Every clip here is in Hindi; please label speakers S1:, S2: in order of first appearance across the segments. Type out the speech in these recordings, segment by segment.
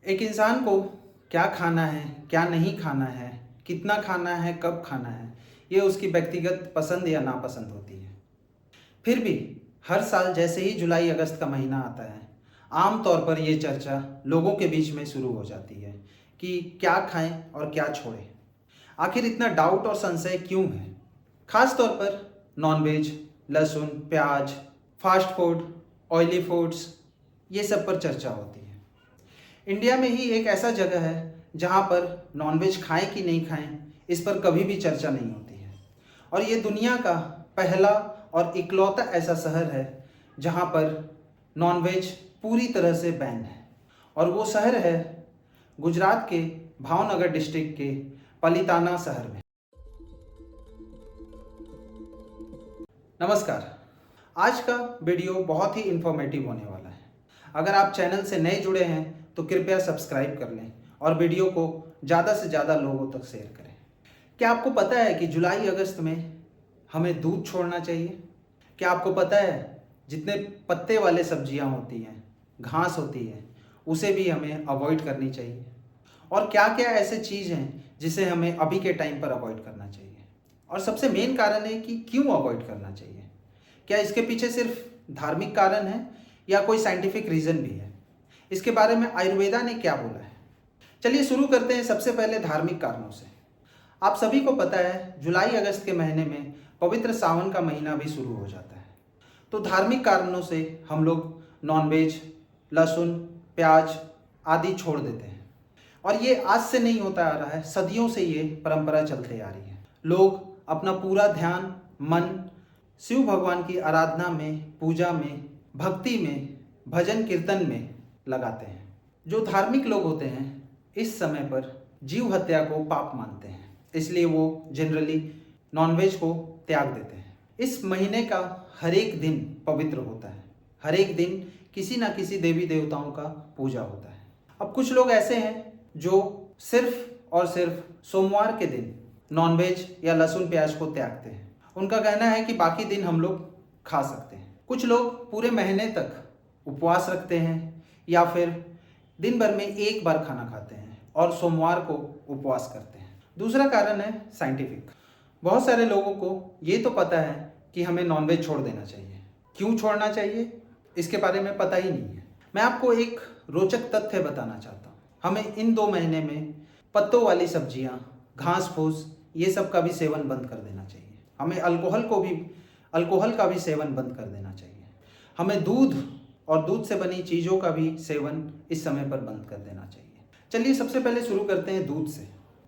S1: एक इंसान को क्या खाना है, क्या नहीं खाना है, कितना खाना है, कब खाना है, ये उसकी व्यक्तिगत पसंद या नापसंद होती है। फिर भी हर साल जैसे ही जुलाई अगस्त का महीना आता है, आम तौर पर ये चर्चा लोगों के बीच में शुरू हो जाती है कि क्या खाएं और क्या छोड़ें। आखिर इतना डाउट और संशय क्यों है? खास तौर पर नॉनवेज, लहसुन, प्याज, फास्ट फूड, ऑयली फूड्स, ये सब पर चर्चा होती है। इंडिया में ही एक ऐसा जगह है जहाँ पर नॉनवेज खाएं कि नहीं खाएं, इस पर कभी भी चर्चा नहीं होती है। और ये दुनिया का पहला और इकलौता ऐसा शहर है जहाँ पर नॉनवेज पूरी तरह से बैन है। और वो शहर है गुजरात के भावनगर डिस्ट्रिक्ट के पलिताना शहर में। नमस्कार। आज का वीडियो बहुत ही इंफॉर्मेटिव होने वाला है। अगर आप चैनल से नए जुड़े हैं तो कृपया सब्सक्राइब कर लें और वीडियो को ज़्यादा से ज़्यादा लोगों तक शेयर करें। क्या आपको पता है कि जुलाई अगस्त में हमें दूध छोड़ना चाहिए? क्या आपको पता है जितने पत्ते वाले सब्जियां होती हैं, घास होती है, उसे भी हमें अवॉइड करनी चाहिए? और क्या क्या ऐसे चीज़ हैं जिसे हमें अभी के टाइम पर अवॉइड करना चाहिए? और सबसे मेन कारण है कि क्यों अवॉइड करना चाहिए। क्या इसके पीछे सिर्फ धार्मिक कारण है या कोई साइंटिफिक रीज़न भी है? इसके बारे में आयुर्वेदा ने क्या बोला है? चलिए शुरू करते हैं सबसे पहले धार्मिक कारणों से। आप सभी को पता है जुलाई अगस्त के महीने में पवित्र सावन का महीना भी शुरू हो जाता है। तो धार्मिक कारणों से हम लोग नॉनवेज, लहसुन, प्याज आदि छोड़ देते हैं। और ये आज से नहीं होता आ रहा है, सदियों से ये परंपरा चलते आ रही है। लोग अपना पूरा ध्यान, मन शिव भगवान की आराधना में, पूजा में, भक्ति में, भजन कीर्तन में लगाते हैं। जो धार्मिक लोग होते हैं इस समय पर जीव हत्या को पाप मानते हैं, इसलिए वो जनरली नॉनवेज को त्याग देते हैं। इस महीने का हर एक दिन पवित्र होता है। हर एक दिन किसी ना किसी देवी देवताओं का पूजा होता है। अब कुछ लोग ऐसे हैं जो सिर्फ और सिर्फ सोमवार के दिन नॉनवेज या लहसुन प्याज को त्यागते हैं। उनका कहना है कि बाकी दिन हम लोग खा सकते हैं। कुछ लोग पूरे महीने तक उपवास रखते हैं या फिर दिन भर में एक बार खाना खाते हैं और सोमवार को उपवास करते हैं। दूसरा कारण है साइंटिफिक। बहुत सारे लोगों को ये तो पता है कि हमें नॉनवेज छोड़ देना चाहिए। क्यों छोड़ना चाहिए इसके बारे में पता ही नहीं है। मैं आपको एक रोचक तथ्य बताना चाहता हूँ। हमें इन 2 महीने में पत्तों वाली सब्जियाँ, घास फूस, ये सब का भी सेवन बंद कर देना चाहिए। हमें अल्कोहल का भी सेवन बंद कर देना चाहिए। हमें दूध और दूध से बनी चीज़ों का भी सेवन इस समय पर बंद कर देना चाहिए। चलिए सबसे पहले शुरू करते हैं दूध से।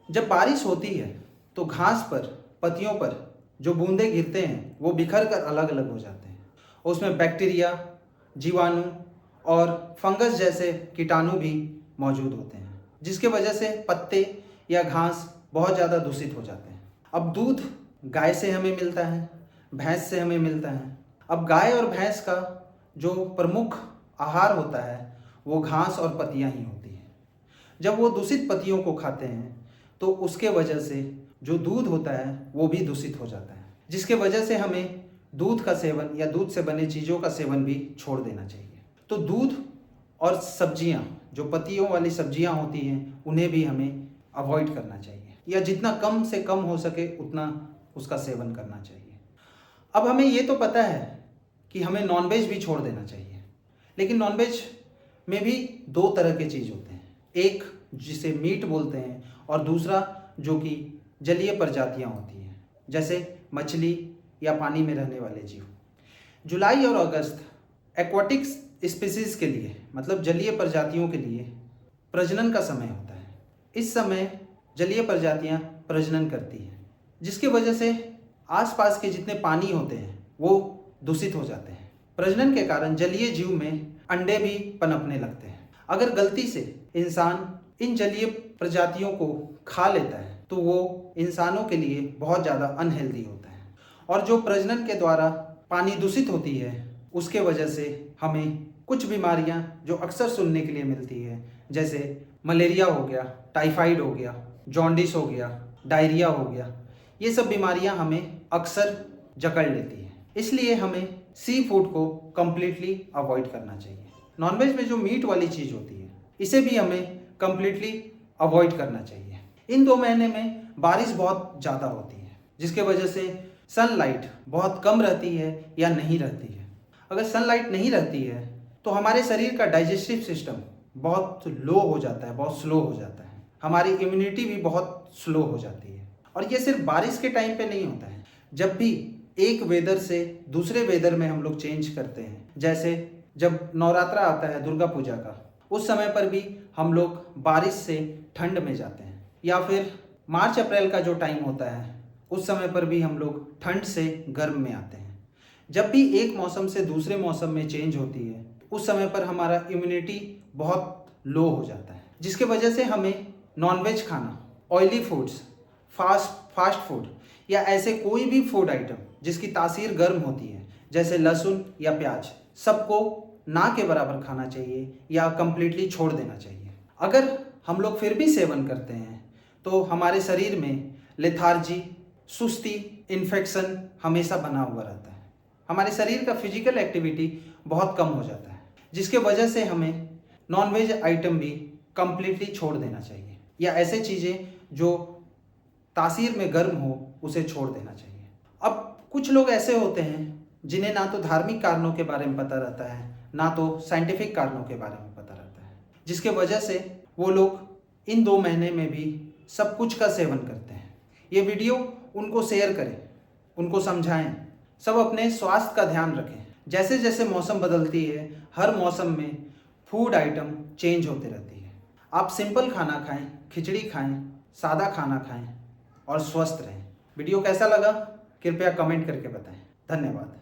S1: जब बारिश होती है तो घास पर, पत्तियों पर जो बूंदे गिरते हैं वो बिखर कर अलग अलग हो जाते हैं। उसमें बैक्टीरिया, जीवाणु और फंगस जैसे कीटाणु भी मौजूद होते हैं, जिसके वजह से पत्ते या घास बहुत ज़्यादा दूषित हो जाते हैं। अब दूध गाय से हमें मिलता है, भैंस से हमें मिलता है। अब गाय और भैंस का जो प्रमुख आहार होता है वो घास और पत्तियां ही होती हैं। जब वो दूषित पत्तियों को खाते हैं तो उसके वजह से जो दूध होता है वो भी दूषित हो जाता है, जिसके वजह से हमें दूध का सेवन या दूध से बने चीज़ों का सेवन भी छोड़ देना चाहिए। तो दूध और सब्जियां, जो पत्तियों वाली सब्जियां होती हैं, उन्हें भी हमें अवॉइड करना चाहिए या जितना कम से कम हो सके उतना उसका सेवन करना चाहिए। अब हमें ये तो पता है कि हमें नॉनवेज भी छोड़ देना चाहिए, लेकिन नॉनवेज में भी 2 तरह के चीज़ होते हैं। एक जिसे मीट बोलते हैं और दूसरा जो कि जलीय प्रजातियां होती हैं, जैसे मछली या पानी में रहने वाले जीव। जुलाई और अगस्त एक्वाटिक स्पीसीज के लिए, मतलब जलीय प्रजातियों के लिए प्रजनन का समय होता है। इस समय जलीय प्रजातियां प्रजनन करती हैं, जिसकी वजह से आसपास के जितने पानी होते हैं वो दूषित हो जाते हैं। प्रजनन के कारण जलीय जीव में अंडे भी पनपने लगते हैं। अगर गलती से इंसान इन जलीय प्रजातियों को खा लेता है तो वो इंसानों के लिए बहुत ज़्यादा अनहेल्दी होता है। और जो प्रजनन के द्वारा पानी दूषित होती है उसके वजह से हमें कुछ बीमारियां जो अक्सर सुनने के लिए मिलती है, जैसे मलेरिया हो गया, टाइफाइड हो गया, जॉन्डिस हो गया, डायरिया हो गया, ये सब बीमारियां हमें अक्सर जकड़ लेती हैं। इसलिए हमें सी फूड को कम्प्लीटली अवॉइड करना चाहिए। नॉनवेज में जो मीट वाली चीज़ होती है इसे भी हमें कम्प्लीटली अवॉइड करना चाहिए। इन 2 महीने में बारिश बहुत ज़्यादा होती है, जिसके वजह से सनलाइट बहुत कम रहती है या नहीं रहती है। अगर सनलाइट नहीं रहती है तो हमारे शरीर का डाइजेस्टिव सिस्टम बहुत लो हो जाता है, बहुत स्लो हो जाता है। हमारी इम्यूनिटी भी बहुत स्लो हो जाती है। और ये सिर्फ बारिश के टाइम पे नहीं होता है, जब भी एक वेदर से दूसरे वेदर में हम लोग चेंज करते हैं, जैसे जब नवरात्रा आता है दुर्गा पूजा का, उस समय पर भी हम लोग बारिश से ठंड में जाते हैं, या फिर मार्च अप्रैल का जो टाइम होता है उस समय पर भी हम लोग ठंड से गर्म में आते हैं। जब भी एक मौसम से दूसरे मौसम में चेंज होती है उस समय पर हमारा इम्यूनिटी बहुत लो हो जाता है, जिसके वजह से हमें नॉनवेज खाना, ऑयली फूड्स, फास्ट फूड या ऐसे कोई भी फूड आइटम जिसकी तासीर गर्म होती है, जैसे लहसुन या प्याज, सबको ना के बराबर खाना चाहिए या कंप्लीटली छोड़ देना चाहिए। अगर हम लोग फिर भी सेवन करते हैं तो हमारे शरीर में लेथार्जी, सुस्ती, इन्फेक्शन हमेशा बना हुआ रहता है। हमारे शरीर का फिजिकल एक्टिविटी बहुत कम हो जाता है, जिसके वजह से हमें नॉनवेज आइटम भी कंप्लीटली छोड़ देना चाहिए, या ऐसे चीज़ें जो तासीर में गर्म हो उसे छोड़ देना चाहिए। अब कुछ लोग ऐसे होते हैं जिन्हें ना तो धार्मिक कारणों के बारे में पता रहता है, ना तो साइंटिफिक कारणों के बारे में पता रहता है, जिसके वजह से वो लोग इन 2 महीने में भी सब कुछ का सेवन करते हैं। ये वीडियो उनको शेयर करें, उनको समझाएं, सब अपने स्वास्थ्य का ध्यान रखें। जैसे जैसे मौसम बदलती है, हर मौसम में फूड आइटम चेंज होते रहती है। आप सिंपल खाना खाएं, खिचड़ी खाएं, सादा खाना खाएं और स्वस्थ रहें। वीडियो कैसा लगा कृपया कमेंट करके बताएं। धन्यवाद।